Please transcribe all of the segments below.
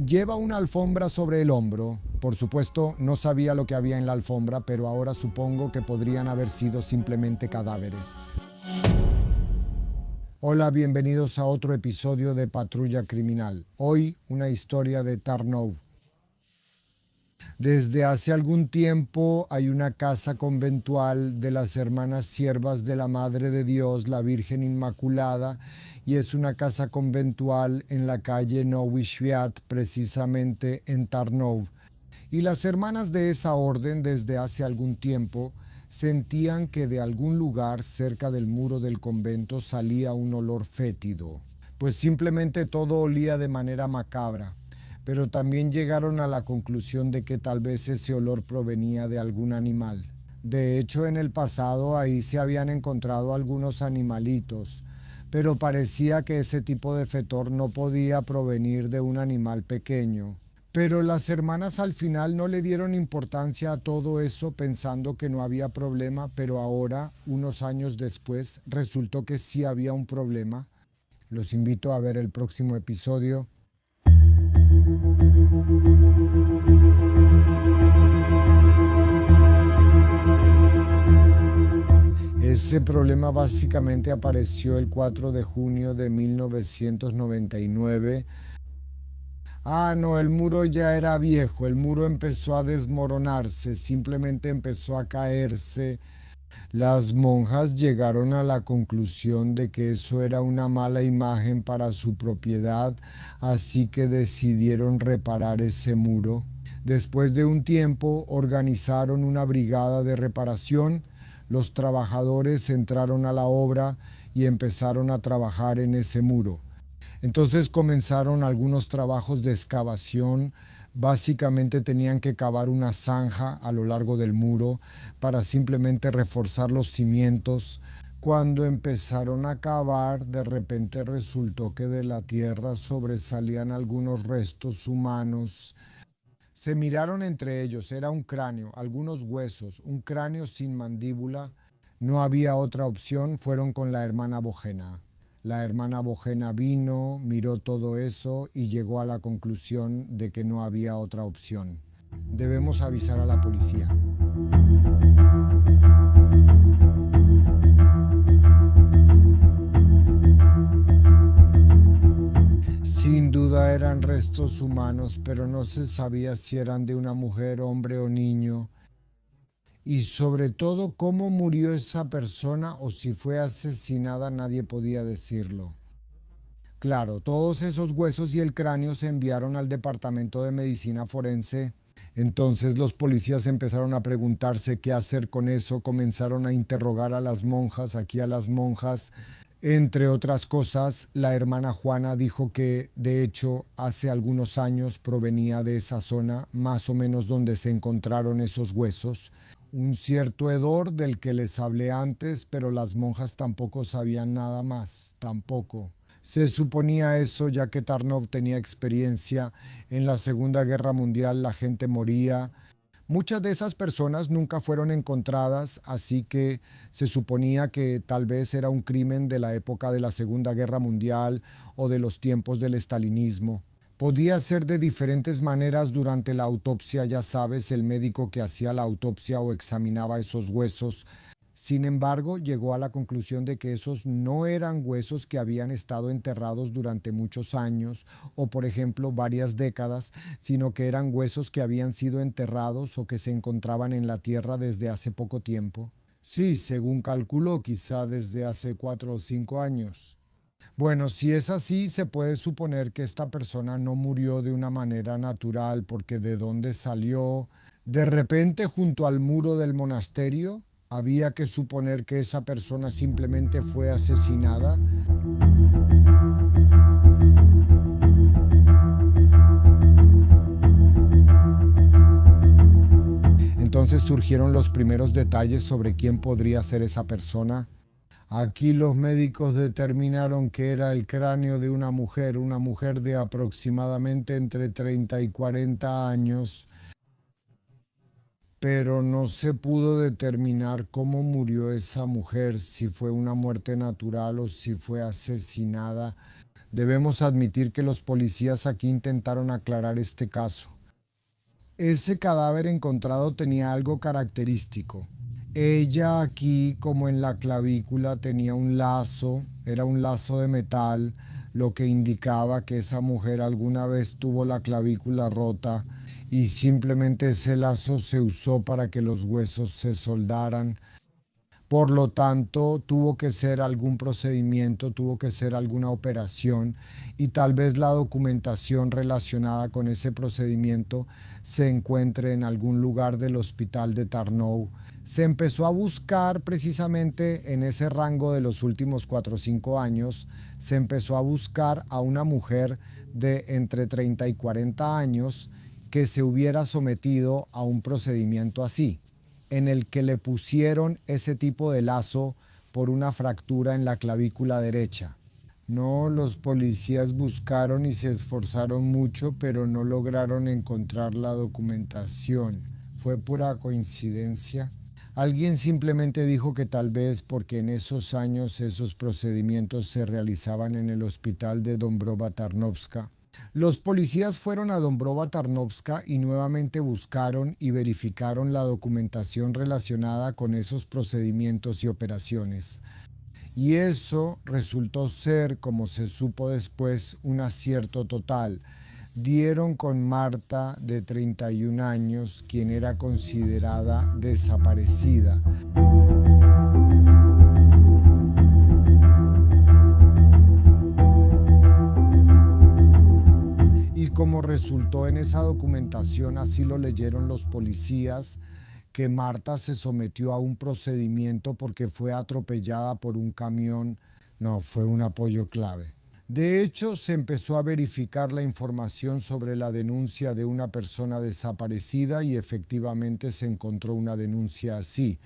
Lleva una alfombra sobre el hombro. Por supuesto, no sabía lo que había en la alfombra, pero ahora supongo que podrían haber sido simplemente cadáveres. Hola, bienvenidos a otro episodio de Patrulla Criminal. Hoy, una historia de Tarnów. Desde hace algún tiempo hay una casa conventual de las hermanas siervas de la Madre de Dios, la Virgen Inmaculada, y es una casa conventual en la calle Nowy Świat, precisamente en Tarnów. Y las hermanas de esa orden desde hace algún tiempo sentían que de algún lugar cerca del muro del convento salía un olor fétido, pues simplemente todo olía de manera macabra, pero también llegaron a la conclusión de que tal vez ese olor provenía de algún animal. De hecho, en el pasado ahí se habían encontrado algunos animalitos, pero parecía que ese tipo de fetor no podía provenir de un animal pequeño. Pero las hermanas al final no le dieron importancia a todo eso pensando que no había problema, pero ahora, unos años después, resultó que sí había un problema. Los invito a ver el próximo episodio. Ese problema básicamente apareció el 4 de junio de 1999. No, el muro ya era viejo, el muro empezó a desmoronarse, simplemente empezó a caerse. Las monjas llegaron a la conclusión de que eso era una mala imagen para su propiedad, así que decidieron reparar ese muro. Después de un tiempo organizaron una brigada de reparación, los trabajadores entraron a la obra y empezaron a trabajar en ese muro. Entonces comenzaron algunos trabajos de excavación. Básicamente tenían que cavar una zanja a lo largo del muro para simplemente reforzar los cimientos. Cuando empezaron a cavar, de repente resultó que de la tierra sobresalían algunos restos humanos. Se miraron entre ellos, era un cráneo, algunos huesos, un cráneo sin mandíbula. No había otra opción, fueron con la hermana Bojena. La hermana Bojena vino, miró todo eso y llegó a la conclusión de que no había otra opción. Debemos avisar a la policía. Sin duda eran restos humanos, pero no se sabía si eran de una mujer, hombre o niño. Y sobre todo cómo murió esa persona o si fue asesinada, nadie podía decirlo. Claro, todos esos huesos y el cráneo se enviaron al departamento de medicina forense. Entonces los policías empezaron a preguntarse qué hacer con eso, comenzaron a interrogar a las monjas, aquí a las monjas. Entre otras cosas, la hermana Juana dijo que, de hecho, hace algunos años provenía de esa zona, más o menos donde se encontraron esos huesos. Un cierto hedor del que les hablé antes, pero las monjas tampoco sabían nada más, tampoco. Se suponía eso ya que Tarnów tenía experiencia. En la Segunda Guerra Mundial la gente moría. Muchas de esas personas nunca fueron encontradas, así que se suponía que tal vez era un crimen de la época de la Segunda Guerra Mundial o de los tiempos del estalinismo. Podía ser de diferentes maneras durante la autopsia, ya sabes, el médico que hacía la autopsia o examinaba esos huesos. Sin embargo, llegó a la conclusión de que esos no eran huesos que habían estado enterrados durante muchos años o, por ejemplo, varias décadas, sino que eran huesos que habían sido enterrados o que se encontraban en la tierra desde hace poco tiempo. Sí, según calculó, quizá desde hace 4 o 5 años. Bueno, si es así, se puede suponer que esta persona no murió de una manera natural, porque ¿de dónde salió? De repente, junto al muro del monasterio, había que suponer que esa persona simplemente fue asesinada. Entonces surgieron los primeros detalles sobre quién podría ser esa persona. Aquí los médicos determinaron que era el cráneo de una mujer de aproximadamente entre 30 y 40 años, pero no se pudo determinar cómo murió esa mujer, si fue una muerte natural o si fue asesinada. Debemos admitir que los policías aquí intentaron aclarar este caso. Ese cadáver encontrado tenía algo característico. Ella aquí, como en la clavícula, tenía un lazo, era un lazo de metal, lo que indicaba que esa mujer alguna vez tuvo la clavícula rota y simplemente ese lazo se usó para que los huesos se soldaran. Por lo tanto, tuvo que ser algún procedimiento, tuvo que ser alguna operación y tal vez la documentación relacionada con ese procedimiento se encuentre en algún lugar del hospital de Tarnow. Se empezó a buscar precisamente en ese rango de los últimos 4 o 5 años, se empezó a buscar a una mujer de entre 30 y 40 años que se hubiera sometido a un procedimiento así, en el que le pusieron ese tipo de lazo por una fractura en la clavícula derecha. No, los policías buscaron y se esforzaron mucho, pero no lograron encontrar la documentación. ¿Fue pura coincidencia? Alguien simplemente dijo que tal vez porque en esos años esos procedimientos se realizaban en el hospital de Dąbrowa Tarnowska. Los policías fueron a Dąbrowa Tarnowska y nuevamente buscaron y verificaron la documentación relacionada con esos procedimientos y operaciones. Y eso resultó ser, como se supo después, un acierto total. Dieron con Marta, de 31 años, quien era considerada desaparecida. Y como resultó en esa documentación, así lo leyeron los policías, que Marta se sometió a un procedimiento porque fue atropellada por un camión. No, fue un apoyo clave. De hecho, se empezó a verificar la información sobre la denuncia de una persona desaparecida y efectivamente se encontró una denuncia así.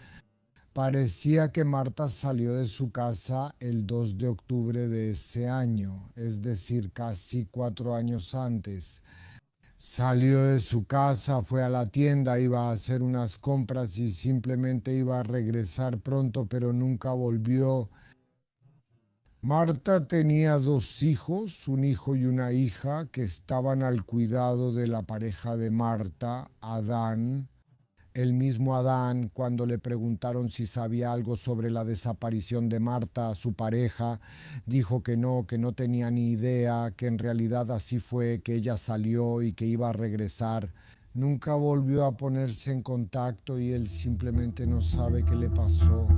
Parecía que Marta salió de su casa el 2 de octubre de ese año, es decir, casi 4 años antes. Salió de su casa, fue a la tienda, iba a hacer unas compras y simplemente iba a regresar pronto, pero nunca volvió. Marta tenía 2 hijos, un hijo y una hija, que estaban al cuidado de la pareja de Marta, Adán. El mismo Adán, cuando le preguntaron si sabía algo sobre la desaparición de Marta, su pareja, dijo que no tenía ni idea, que en realidad así fue, que ella salió y que iba a regresar. Nunca volvió a ponerse en contacto y él simplemente no sabe qué le pasó.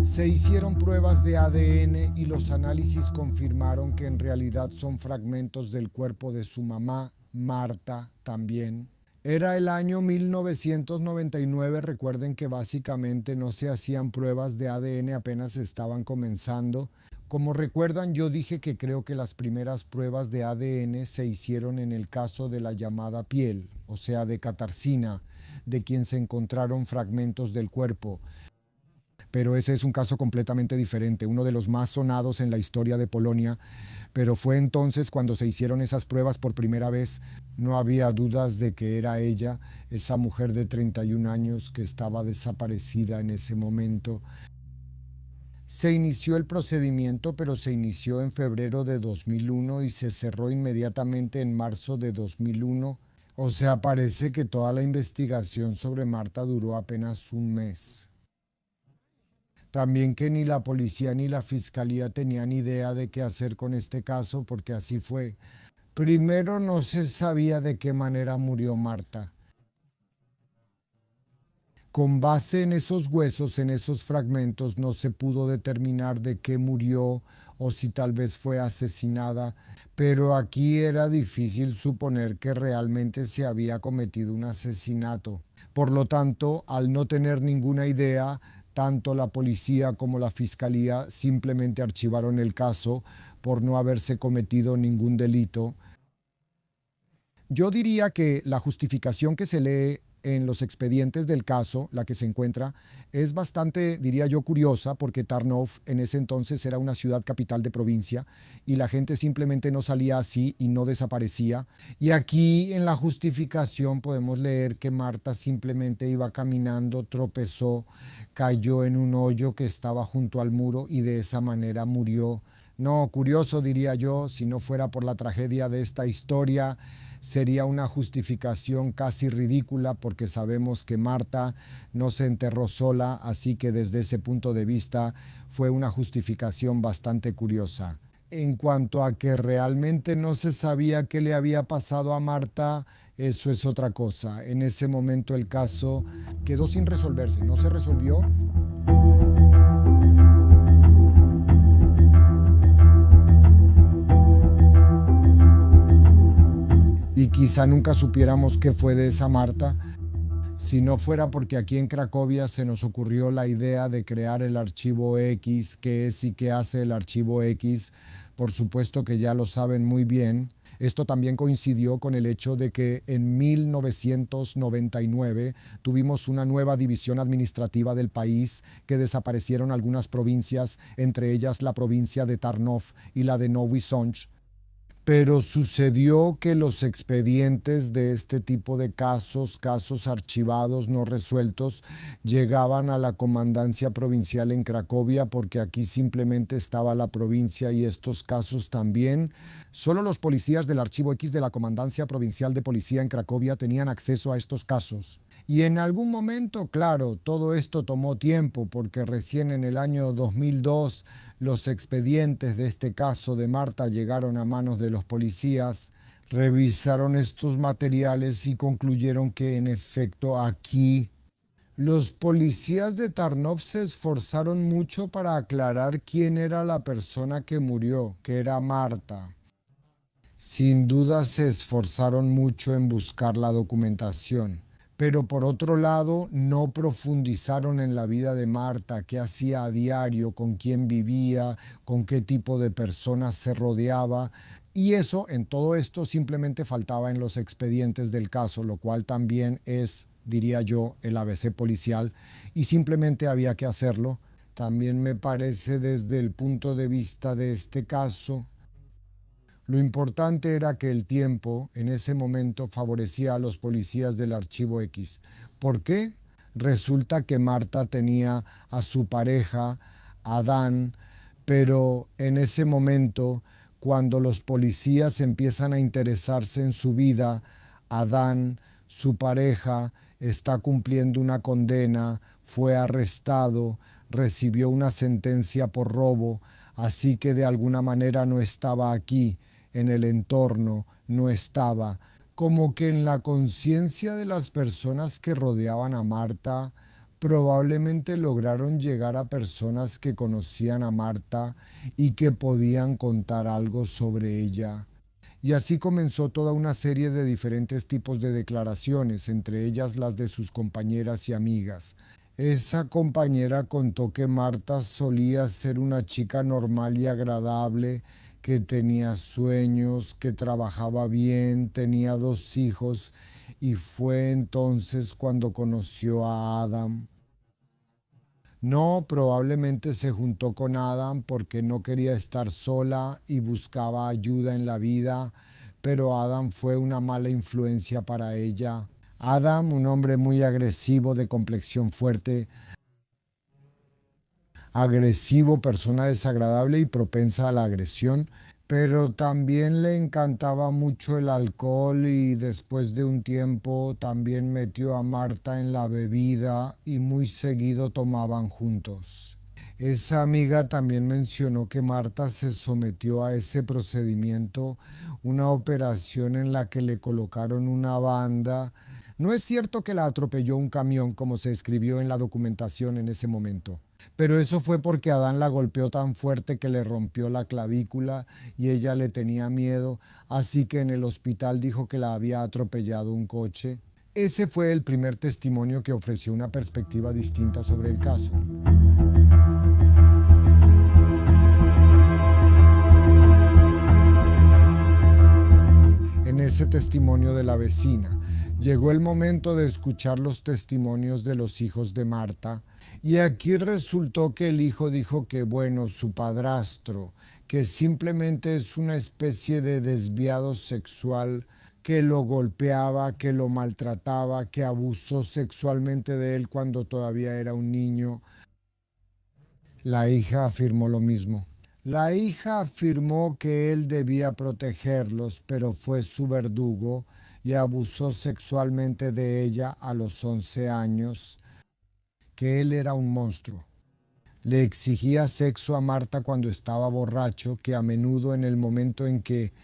Se hicieron pruebas de ADN y los análisis confirmaron que en realidad son fragmentos del cuerpo de su mamá, Marta, también. Era el año 1999, recuerden que básicamente no se hacían pruebas de ADN, apenas estaban comenzando. Como recuerdan, yo dije que creo que las primeras pruebas de ADN se hicieron en el caso de la llamada piel, o sea, de Katarzyna, de quien se encontraron fragmentos del cuerpo. Pero ese es un caso completamente diferente, uno de los más sonados en la historia de Polonia, pero fue entonces cuando se hicieron esas pruebas por primera vez. No había dudas de que era ella, esa mujer de 31 años que estaba desaparecida en ese momento. Se inició el procedimiento, pero se inició en febrero de 2001 y se cerró inmediatamente en marzo de 2001. O sea, parece que toda la investigación sobre Marta duró apenas un mes. También que ni la policía ni la fiscalía tenían idea de qué hacer con este caso, porque así fue. Primero, no se sabía de qué manera murió Marta. Con base en esos huesos, en esos fragmentos, no se pudo determinar de qué murió o si tal vez fue asesinada, pero aquí era difícil suponer que realmente se había cometido un asesinato. Por lo tanto, al no tener ninguna idea, tanto la policía como la fiscalía simplemente archivaron el caso por no haberse cometido ningún delito. Yo diría que la justificación que se lee en los expedientes del caso, la que se encuentra, es bastante, diría yo, curiosa, porque Tarnów en ese entonces era una ciudad capital de provincia y la gente simplemente no salía así y no desaparecía. Y aquí en la justificación podemos leer que Marta simplemente iba caminando, tropezó, cayó en un hoyo que estaba junto al muro y de esa manera murió. No, curioso diría yo, si no fuera por la tragedia de esta historia, sería una justificación casi ridícula porque sabemos que Marta no se enterró sola, así que desde ese punto de vista fue una justificación bastante curiosa. En cuanto a que realmente no se sabía qué le había pasado a Marta, eso es otra cosa. En ese momento el caso quedó sin resolverse, no se resolvió. Y quizá nunca supiéramos qué fue de esa Marta, si no fuera porque aquí en Cracovia se nos ocurrió la idea de crear el archivo X. ¿Qué es y qué hace el archivo X? Por supuesto que ya lo saben muy bien. Esto también coincidió con el hecho de que en 1999 tuvimos una nueva división administrativa del país, que desaparecieron algunas provincias, entre ellas la provincia de Tarnów y la de Nowy Sącz. Pero sucedió que los expedientes de este tipo de casos, casos archivados no resueltos, llegaban a la comandancia provincial en Cracovia, porque aquí simplemente estaba la provincia y estos casos también. Solo los policías del archivo X de la Comandancia Provincial de Policía en Cracovia tenían acceso a estos casos. Y en algún momento, claro, todo esto tomó tiempo, porque recién en el año 2002 los expedientes de este caso de Marta llegaron a manos de los policías, revisaron estos materiales y concluyeron que en efecto aquí los policías de Tarnów se esforzaron mucho para aclarar quién era la persona que murió, que era Marta. Sin duda se esforzaron mucho en buscar la documentación. Pero por otro lado, no profundizaron en la vida de Marta, qué hacía a diario, con quién vivía, con qué tipo de personas se rodeaba. Y eso, en todo esto, simplemente faltaba en los expedientes del caso, lo cual también es, diría yo, el ABC policial, y simplemente había que hacerlo. También me parece, desde el punto de vista de este caso, lo importante era que el tiempo en ese momento favorecía a los policías del archivo X. ¿Por qué? Resulta que Marta tenía a su pareja, Adán, pero en ese momento, cuando los policías empiezan a interesarse en su vida, Adán, su pareja, está cumpliendo una condena, fue arrestado, recibió una sentencia por robo, así que de alguna manera no estaba aquí, en el entorno, no estaba. Como que en la conciencia de las personas que rodeaban a Marta, probablemente lograron llegar a personas que conocían a Marta y que podían contar algo sobre ella. Y así comenzó toda una serie de diferentes tipos de declaraciones, entre ellas las de sus compañeras y amigas. Esa compañera contó que Marta solía ser una chica normal y agradable, que tenía sueños, que trabajaba bien, tenía 2 hijos, y fue entonces cuando conoció a Adam. No, probablemente se juntó con Adam porque no quería estar sola y buscaba ayuda en la vida, pero Adam fue una mala influencia para ella. Adam, un hombre muy agresivo, de complexión fuerte, persona desagradable y propensa a la agresión, pero también le encantaba mucho el alcohol y después de un tiempo también metió a Marta en la bebida y muy seguido tomaban juntos. Esa amiga también mencionó que Marta se sometió a ese procedimiento, una operación en la que le colocaron una banda. No es cierto que la atropelló un camión, como se escribió en la documentación en ese momento, pero eso fue porque Adán la golpeó tan fuerte que le rompió la clavícula y ella le tenía miedo, así que en el hospital dijo que la había atropellado un coche. Ese fue el primer testimonio que ofreció una perspectiva distinta sobre el caso. En ese testimonio de la vecina, Llegó el momento de escuchar los testimonios de los hijos de Marta, y aquí resultó que el hijo dijo que, bueno, su padrastro, que simplemente es una especie de desviado sexual, que lo golpeaba, que lo maltrataba, que abusó sexualmente de él cuando todavía era un niño. La hija afirmó lo mismo. La hija afirmó que él debía protegerlos, pero fue su verdugo y abusó sexualmente de ella a los 11 años, que él era un monstruo. Le exigía sexo a Marta cuando estaba borracho, que a menudo en el momento en que,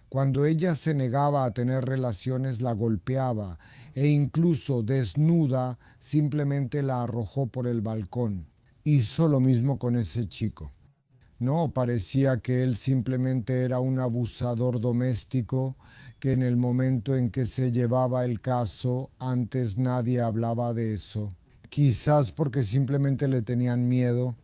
cuando ella se negaba a tener relaciones, la golpeaba e incluso desnuda simplemente la arrojó por el balcón. Hizo lo mismo con ese chico. No, parecía que él simplemente era un abusador doméstico, que en el momento en que se llevaba el caso, antes nadie hablaba de eso. Quizás porque simplemente le tenían miedo,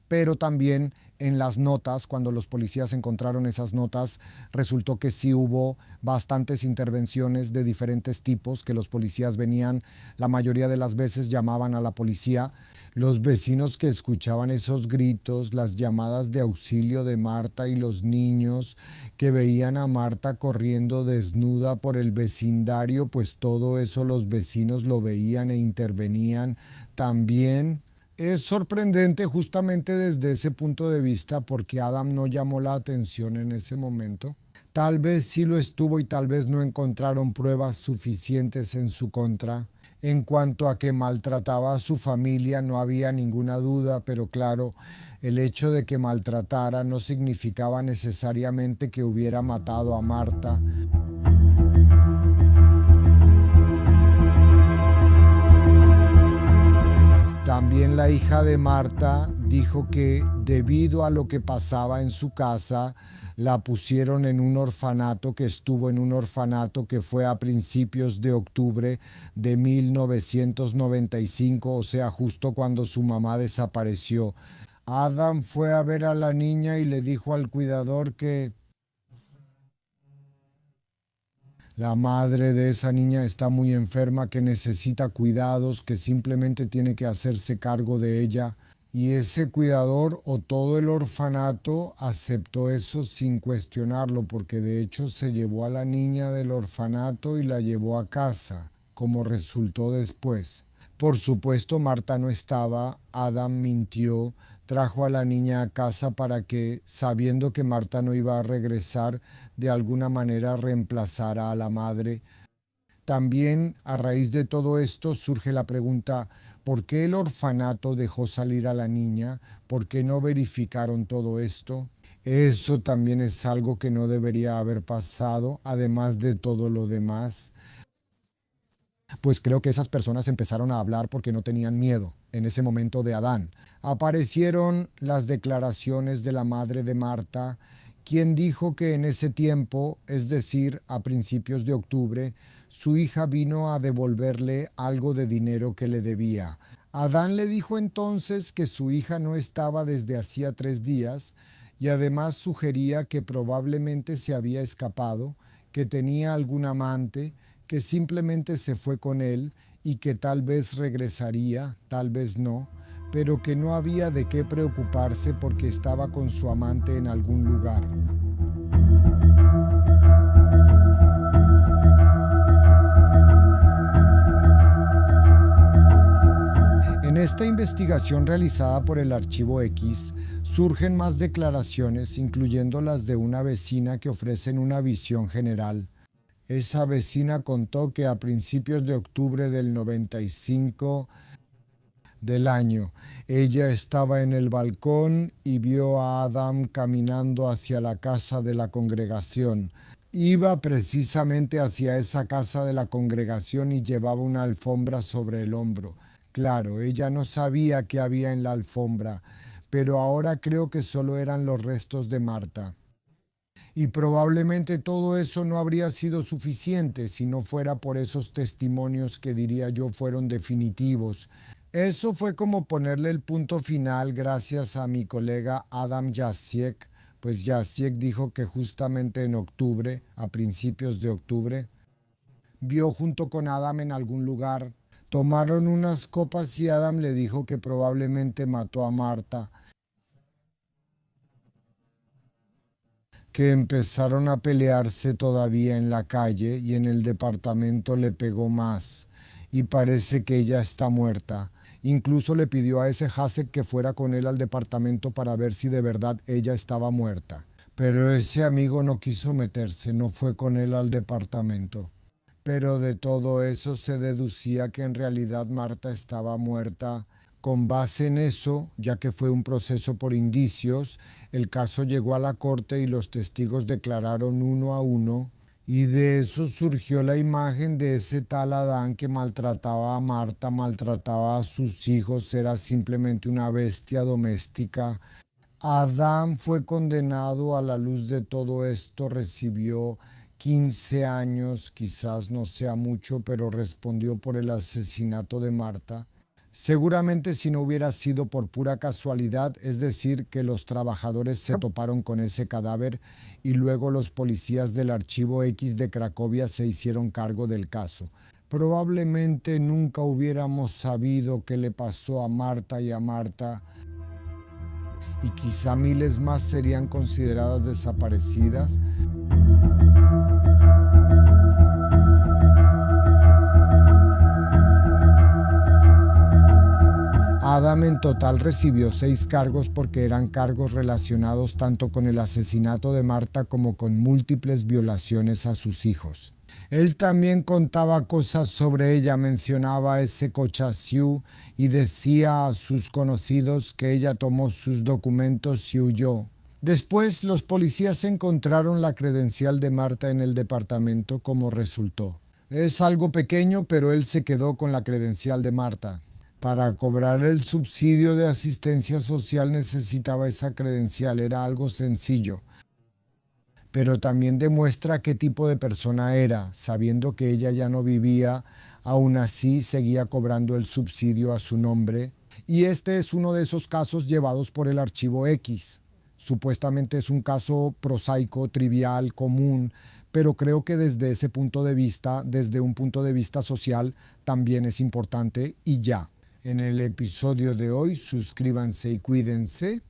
pero también en las notas, cuando los policías encontraron esas notas, resultó que sí hubo bastantes intervenciones de diferentes tipos, que los policías venían, la mayoría de las veces llamaban a la policía. Los vecinos que escuchaban esos gritos, las llamadas de auxilio de Marta y los niños que veían a Marta corriendo desnuda por el vecindario, pues todo eso los vecinos lo veían e intervenían también. Es sorprendente justamente desde ese punto de vista porque Adam no llamó la atención en ese momento. Tal vez sí lo estuvo y tal vez no encontraron pruebas suficientes en su contra. En cuanto a que maltrataba a su familia, no había ninguna duda, pero claro, el hecho de que maltratara no significaba necesariamente que hubiera matado a Marta. También la hija de Marta dijo que debido a lo que pasaba en su casa, la pusieron en un orfanato, que estuvo en un orfanato que fue a principios de octubre de 1995, o sea, justo cuando su mamá desapareció. Adam fue a ver a la niña y le dijo al cuidador que la madre de esa niña está muy enferma, que necesita cuidados, que simplemente tiene que hacerse cargo de ella. Y ese cuidador o todo el orfanato aceptó eso sin cuestionarlo, porque de hecho se llevó a la niña del orfanato y la llevó a casa, como resultó después. Por supuesto, Marta no estaba, Adam mintió, trajo a la niña a casa para que, sabiendo que Marta no iba a regresar, de alguna manera reemplazara a la madre. También a raíz de todo esto surge la pregunta, ¿por qué el orfanato dejó salir a la niña? ¿Por qué no verificaron todo esto? Eso también es algo que no debería haber pasado, además de todo lo demás. Pues creo que esas personas empezaron a hablar porque no tenían miedo en ese momento de Adán. Aparecieron las declaraciones de la madre de Marta, quien dijo que en ese tiempo, es decir, a principios de octubre, su hija vino a devolverle algo de dinero que le debía. Adán le dijo entonces que su hija no estaba desde hacía 3 días y además sugería que probablemente se había escapado, que tenía algún amante, que simplemente se fue con él y que tal vez regresaría, tal vez no, pero que no había de qué preocuparse porque estaba con su amante en algún lugar. En esta investigación realizada por el Archivo X, surgen más declaraciones, incluyendo las de una vecina que ofrecen una visión general. Esa vecina contó que a principios de octubre del 95 del año, ella estaba en el balcón y vio a Adam caminando hacia la casa de la congregación. Iba precisamente hacia esa casa de la congregación y llevaba una alfombra sobre el hombro. Claro, ella no sabía qué había en la alfombra, pero ahora creo que solo eran los restos de Marta. Y probablemente todo eso no habría sido suficiente si no fuera por esos testimonios que diría yo fueron definitivos. Eso fue como ponerle el punto final gracias a mi colega Adam Jasiek pues Jasiek dijo que justamente en octubre, a principios de octubre, vio junto con Adam en algún lugar. Tomaron unas copas y Adam le dijo que probablemente mató a Marta, que empezaron a pelearse todavía en la calle y en el departamento le pegó más y parece que ella está muerta. Incluso le pidió a ese Jacek que fuera con él al departamento para ver si de verdad ella estaba muerta. Pero ese amigo no quiso meterse, no fue con él al departamento. Pero de todo eso se deducía que en realidad Marta estaba muerta. Con base en eso, ya que fue un proceso por indicios, el caso llegó a la corte y los testigos declararon uno a uno, y de eso surgió la imagen de ese tal Adán que maltrataba a Marta, maltrataba a sus hijos, era simplemente una bestia doméstica. Adán fue condenado a la luz de todo esto, recibió 15 años, quizás no sea mucho, pero respondió por el asesinato de Marta. Seguramente si no hubiera sido por pura casualidad, es decir, que los trabajadores se toparon con ese cadáver y luego los policías del Archivo X de Cracovia se hicieron cargo del caso. Probablemente nunca hubiéramos sabido qué le pasó a Marta y a Marta, y quizá miles más serían consideradas desaparecidas. Adam en total recibió 6 cargos porque eran cargos relacionados tanto con el asesinato de Marta como con múltiples violaciones a sus hijos. Él también contaba cosas sobre ella, mencionaba ese Kochasiu y decía a sus conocidos que ella tomó sus documentos y huyó. Después los policías encontraron la credencial de Marta en el departamento como resultó. Es algo pequeño, pero él se quedó con la credencial de Marta. Para cobrar el subsidio de asistencia social necesitaba esa credencial, era algo sencillo. Pero también demuestra qué tipo de persona era, sabiendo que ella ya no vivía, aún así seguía cobrando el subsidio a su nombre. Y este es uno de esos casos llevados por el Archivo X. Supuestamente es un caso prosaico, trivial, común, pero creo que desde ese punto de vista, desde un punto de vista social, también es importante y ya. En el episodio de hoy, suscríbanse y cuídense.